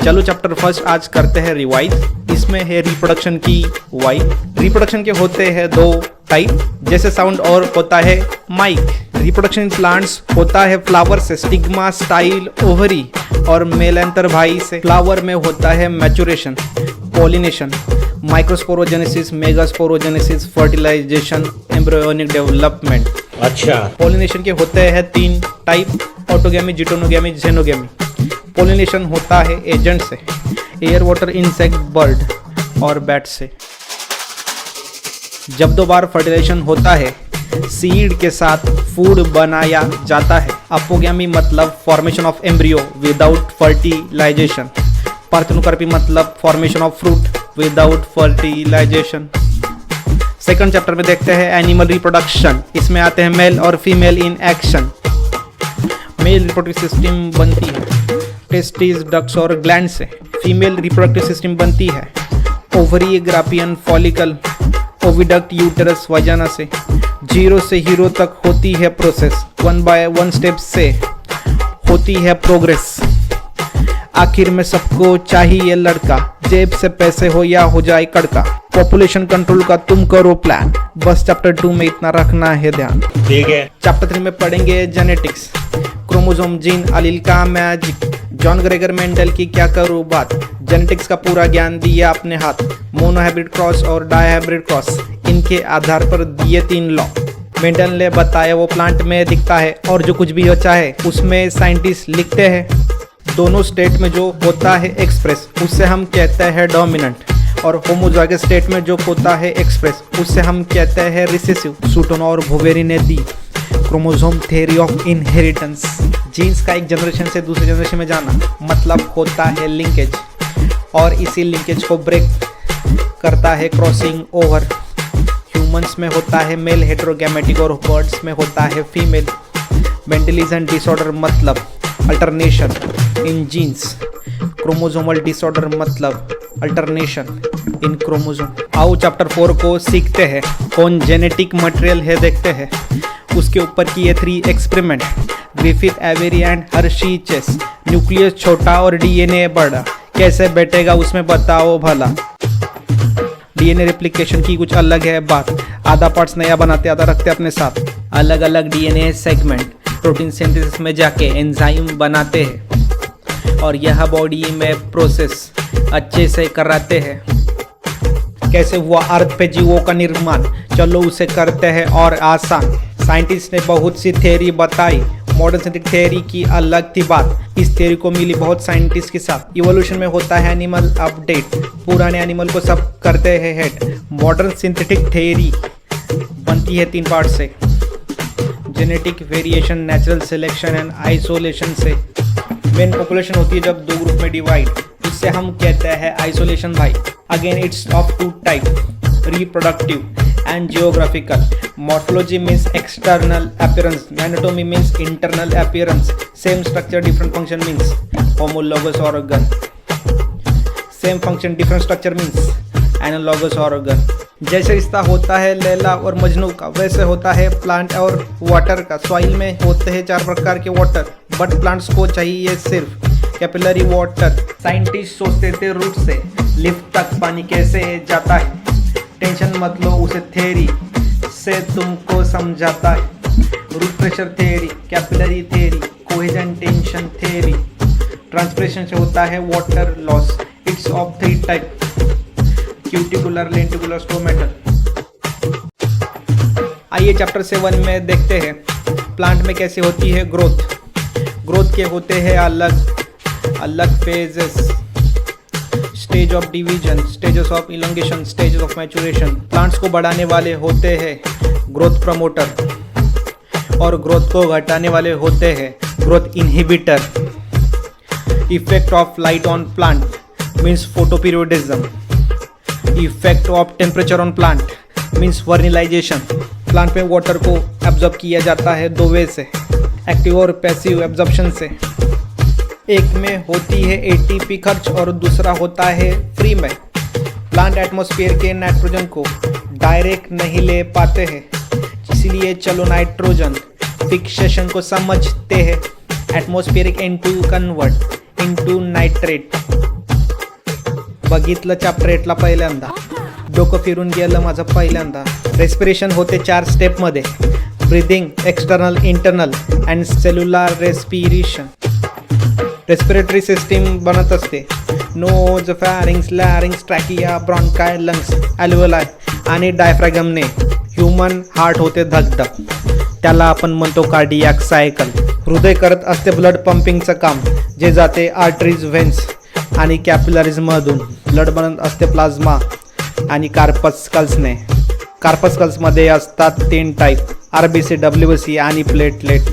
चलो chapter first आज करते हैं रिवाइज। इसमें है रिप्रोडक्शन की वाई। रिप्रोडक्शन के होते हैं दो टाइप, जैसे साउंड और होता है माइक। रिप्रोडक्शन इन प्लांट्स होता है फ्लावर से स्टिग्मा, स्टाइल, ओवरी और मेलेंथर भाई से। फ्लावर में होता है maturation, pollination, microsporogenesis, megasporogenesis, fertilisation, embryonic development. अच्छा, पॉलिनेशन के होते हैं तीन type, autogamy, geitonogamy, xenogamy. Pollination होता है एजेंट से, एयर, वाटर, इंसेक्ट, बर्ड और बैट से। जब दो बार फर्टिलाइजेशन होता है, सीड के साथ फूड बनाया जाता है। अपोगैमी मतलब formation of embryo without fertilization. Parthenocarpy मतलब formation of fruit without fertilization. Second chapter में देखते हैं एनिमल रिप्रोडक्शन। इसमें आते हैं मेल और female in action. Male reproductive system बनती है टेस्टिस, डक्ट्स और ग्लैंड से। फीमेल रिप्रोडक्टिव सिस्टम बनती है ovary, graafian, follicle, oviduct, uterus, vagina से। जीरो से हीरो तक होती है प्रोसेस, 1 बाय 1 स्टेप से होती है प्रोग्रेस। आखिर में सबको चाहिए लड़का, जेब से पैसे हो या हो जाए कड़का। पॉपुलेशन कंट्रोल का तुम करो प्लान, बस चैप्टर 2 में इतना रखना है ध्यान। ठीक है। चैप्टर 3 में पढ़ेंगे जेनेटिक्स, क्रोमोसोम, जीन, अलील का मैजिक। जॉन ग्रेगर मेंडल की क्या करूँ बात, जेनेटिक्स का पूरा ज्ञान दिया अपने हाथ। मोनोहाइब्रिड क्रॉस और डायहाइब्रिड क्रॉस, इनके आधार पर दिए 3 लॉ। मेंडल ने बताया वो प्लांट में दिखता है और जो कुछ भी बचा है उसमें साइंटिस्ट लिखते हैं। दोनों स्टेट में जो होता है एक्सप्रेस उससे हम कहते हैं डोमिनेंट, और होमोजाइगस स्टेट में जो होता है एक्सप्रेस उससे हम कहते हैं रिसेसिव। सूटोन और भोवेरी ने दी chromosome theory of inheritance. Genes का एक जनरेशन से दूसरे जनरेशन में जाना मतलब होता है लिंकेज, और इसी लिंकेज को ब्रेक करता है क्रॉसिंग ओवर। ह्यूमंस में होता है मेल हेटेरोगैमेटिक और बर्ड्स में होता है फीमेल। मेंटलिज्म डिसऑर्डर मतलब alternation in genes. Chromosomal disorder मतलब अल्टरनेशन इन क्रोमोसोम। आओ चैप्टर 4 को सीखते हैं। कौन जेनेटिक मटेरियल है देखते हैं। उसके ऊपर किए 3 experiment, Griffith, Avery and Hershey Chase. Nucleus छोटा और डीएनए बड़ा, कैसे बैठेगा उसमें बताओ भला। डीएनए रेप्लिकेशन की कुछ अलग है बात, आधा पार्ट्स नया बनाते आधा रखते अपने साथ। अलग अलग डीएनए सेगमेंट प्रोटीन सिंथेसिस में जाके एंजाइम बनाते हैं, और यह बॉडी में प्रोसेस अच्छे से कराते हैं। कैसे हुआ अर्थ पे जीवों का निर्माण, चलो उसे करते हैं और आसान। साइंटिस्ट ने बहुत सी थ्योरी बताई, मॉडर्न सिंथेटिक थ्योरी की अलग थी बात। इस थ्योरी को मिली बहुत साइंटिस्ट के साथ। इवोल्यूशन में होता है एनिमल अपडेट, पुराने एनिमल को सब करते हैं हेड। मॉडर्न सिंथेटिक थ्योरी बनती है 3 पार्ट से, genetic variation, natural selection and isolation से। मेन पॉपुलेशन होती है जब 2 ग्रुप में डिवाइड, इससे हम कहते हैं आइसोलेशन भाई। Again it's of 2 type, reproductive and geographical. Morphology means external appearance, anatomy means internal appearance. Same structure different function means homologous organ. Same function different structure means analogous organ. जैसे रिश्ता होता है लैला और मजनू का, वैसे होता है प्लांट और वाटर का। सॉइल में होते हैं 4 प्रकार के वाटर, बट प्लांट्स को चाहिए सिर्फ कैपिलरी वाटर। साइंटिस्ट सोचते थे रूट से लिफ्ट तक पानी कैसे जाता है, टेंशन मत लो उसे थ्योरी से तुमको समझाता है। Root pressure theory, capillary theory, cohesion tension theory. Transpiration से होता है water loss. It's of 3 type, cuticular, lenticular, stomatal. आइए चैप्टर 7 में देखते हैं प्लांट में कैसे होती है ग्रोथ। ग्रोथ के होते हैं अलग अलग phases, stage of division, stages of elongation, stages of maturation. Plants को बढ़ाने वाले होते हैं ग्रोथ प्रमोटर, और ग्रोथ को घटाने वाले होते हैं growth inhibitor. Effect of light on plant means photoperiodism. Effect of temperature on plant means vernalization. Plant में वाटर को एब्जॉर्ब किया जाता है 2 वे से, एक्टिव और पैसिव एब्जॉर्प्शन से। एक में होती है एटीपी खर्च और दूसरा होता है फ्री में। प्लांट एटमॉस्फेयर के नाइट्रोजन को डायरेक्ट नहीं ले पाते हैं, इसलिए चलो नाइट्रोजन फिक्सेशन को समझते हैं। Atmospheric N2 convert into nitrate बघितलं चॅप्टर 8ला पहिल्यांदा, डोकं फिरून गेलं माझं पहिल्यांदा. रेस्पिरेशन होते 4 स्टेपमध्ये, breathing, external, internal and cellular respiration. Respiratory system बनत असते nose, pharynx, larynx, trachea, bronchi, lungs, alveoli आणि डायफ्रॅगमने. ह्युमन हार्ट होते धगधग, त्याला आपण म्हणतो कार्डियाक सायकल. हृदय करत असते ब्लड पंपिंगचं काम, जे जाते आर्टरीज, व्हेन्स आणि कॅपिलरीजमधून. ब्लड बनत असते प्लाझ्मा आणि कार्पस्कल्सने. कार्पस्कल्समध्ये असतात 3 टाईप, RBC, WBC आणि प्लेटलेट.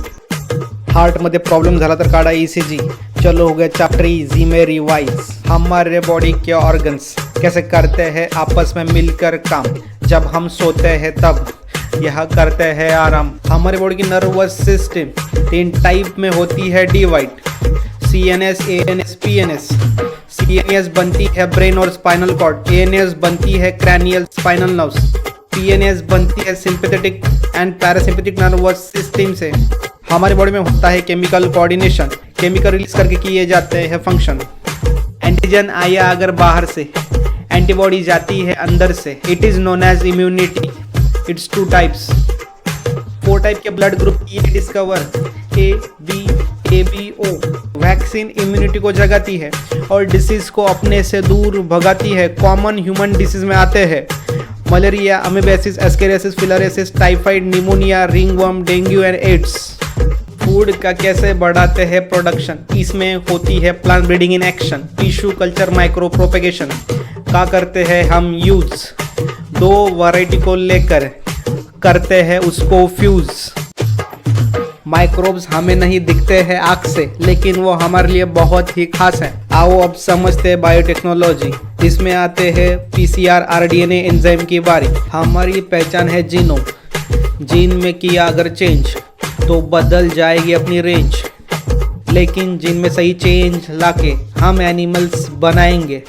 हार्टमध्ये प्रॉब्लम झाला तर काढा ECG. चलो हो गया चैप्टर इजी में रिवाइज. हमारे बॉडी के ऑर्गन्स कैसे करते हैं आपस में मिलकर काम. जब हम सोते हैं तब यह करते हैं आराम. हमारे बॉडी की नर्वस सिस्टम 3 टाइप में होती है divide, CNS, ANS, PNS. CNS बनती है ब्रेन और स्पाइनल कॉर्ड, ANS बनती है क्रैनियल स्पाइनल नर्व्स, PNS बनती है sympathetic and parasympathetic nervous system से. हमारी बॉडी में होता है केमिकल कोऑर्डिनेशन, केमिकल रिलीज करके किए जाते हैं फंक्शन. एंटीजन आया अगर बाहर से, एंटीबॉडी जाती है अंदर से. It is known as immunity. It's 2 types. 4 type के ब्लड ग्रुप ये discover, A, B, AB, O. Vaccine immunity को जगाती है और डिसीज को अपने से दूर भगाती है. कॉमन ह्यूमन डिसीज में आते हैं malaria, amoebiasis, ascariasis, filariasis, typhoid, pneumonia, ringworm, dengue and AIDS. Food का कैसे बढ़ाते हैं प्रोडक्शन, इसमें होती है plant breeding in action. Tissue culture, micro propagation का करते हैं हम यूज. 2 वैरायटी को लेकर करते हैं उसको फ्यूज. माइक्रोब्स हमें नहीं दिखते हैं आँख से, लेकिन वो हमारे लिए बहुत ही खास है. आओ अब समझते हैं बायोटेक्नोलॉजी. इसमें आते हैं PCR, RDNA एंजाइम की बारी. हमारी पहचान है जीनोम. जीन में किया अगर चेंज तो बदल जाएगी अपनी रेंज, लेकिन जीन में सही चेंज लाके हम एनिमल्स बनाएंगे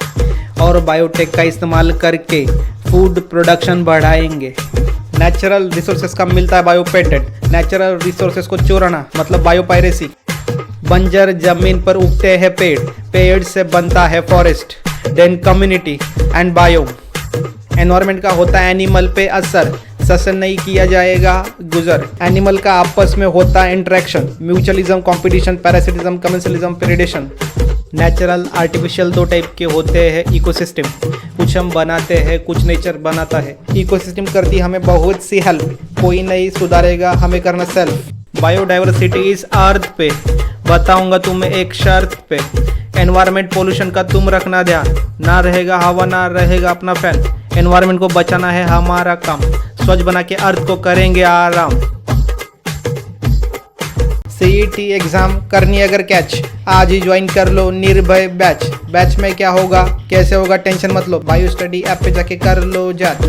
और बायोटेक का इस्तेमाल करके फूड प्रोडक्शन बढ़ाएंगे. नेचुरल रिसोर्सेज का मिलता है बायो पेटेंट. नेचुरल रिसोर्सेज को चुराना मतलब बायो पायरेसी. बंजर जमीन पर उगते हैं पेड़, पेड़ से बनता है forest. Then community and bio. Environment का होता है एनिमल पे असर, ससन नहीं किया जाएगा गुजर. एनिमल का आपस में होता है interaction, mutualism, competition, parasitism, commensalism, predation. Natural, artificial 2 type के होते हैं इकोसिस्टम. कुछ हम बनाते हैं, कुछ नेचर बनाता है. इकोसिस्टम करती हमें बहुत सी हेल्प, कोई नहीं सुधारेगा हमें करना सेल्फ. बायोडाइवर्सिटी इस अर्थ पे बताऊंगा तुम्हें एक शर्त पे. एनवायरनमेंट पोल्यूशन का तुम रखना ध्यान, ना रहेगा हवा ना रहेगा अपना फैन. एनवायरनमेंट को बचाना है हमारा काम, स्वच्छ बना के अर्थ को करेंगे आराम. CET एग्जाम करनी अगर कैच, आज ही ज्वाइन कर लो निर्भय बैच. बैच में क्या होगा कैसे होगा टेंशन मत लो, बायो स्टडी ऐप पे जाके कर लो जांच.